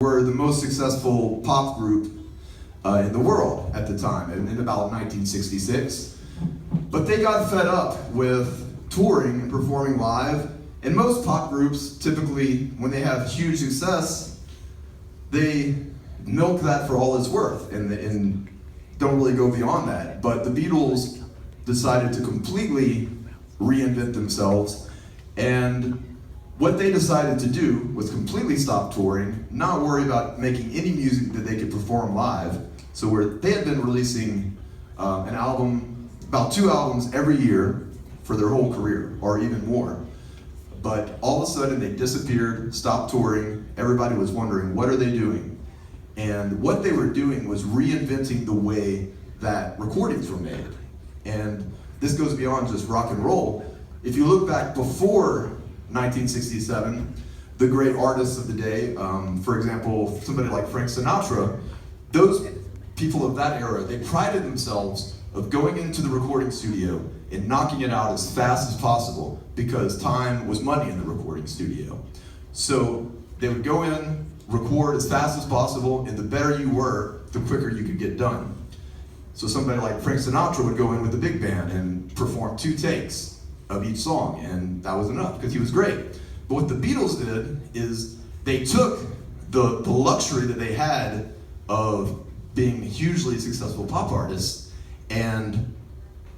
were the most successful pop group in the world at the time, in about 1966. But they got fed up with touring and performing live, and most pop groups, typically, when they have huge success, they milk that for all it's worth and don't really go beyond that. But the Beatles decided to completely reinvent themselves, and what they decided to do was completely stop touring, not worry about making any music that they could perform live. So they had been releasing an album, about 2 albums every year for their whole career, or even more. But all of a sudden they disappeared, stopped touring. Everybody was wondering, what are they doing? And what they were doing was reinventing the way that recordings were made. And this goes beyond just rock and roll. If you look back before 1967, the great artists of the day, for example, somebody like Frank Sinatra, those people of that era, they prided themselves of going into the recording studio and knocking it out as fast as possible, because time was money in the recording studio. So they would go in, record as fast as possible, and the better you were, the quicker you could get done. So somebody like Frank Sinatra would go in with the big band and perform 2 takes of each song, and that was enough, because he was great. But what the Beatles did is they took the luxury that they had of being hugely successful pop artists, and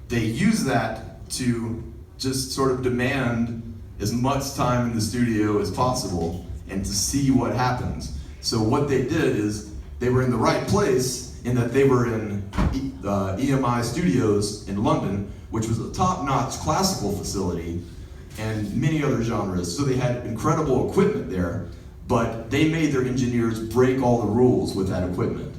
they used that to just sort of demand as much time in the studio as possible and to see what happens. So what they did is they were in the right place in that they were in EMI Studios in London, which was a top-notch classical facility, and many other genres. So they had incredible equipment there, but they made their engineers break all the rules with that equipment.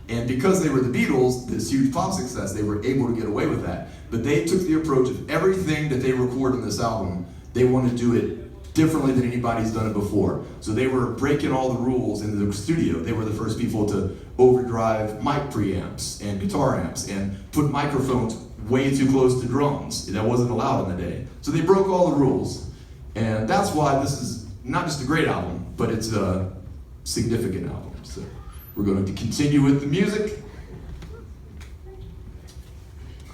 And because they were the Beatles, this huge pop success, they were able to get away with that. But they took the approach of everything that they record on this album, they want to do it differently than anybody's done it before. So they were breaking all the rules in the studio. They were the first people to overdrive mic preamps and guitar amps and put microphones way too close to drums. That wasn't allowed in the day. So they broke all the rules. And that's why this is not just a great album, but it's a significant album. So we're going to continue with the music.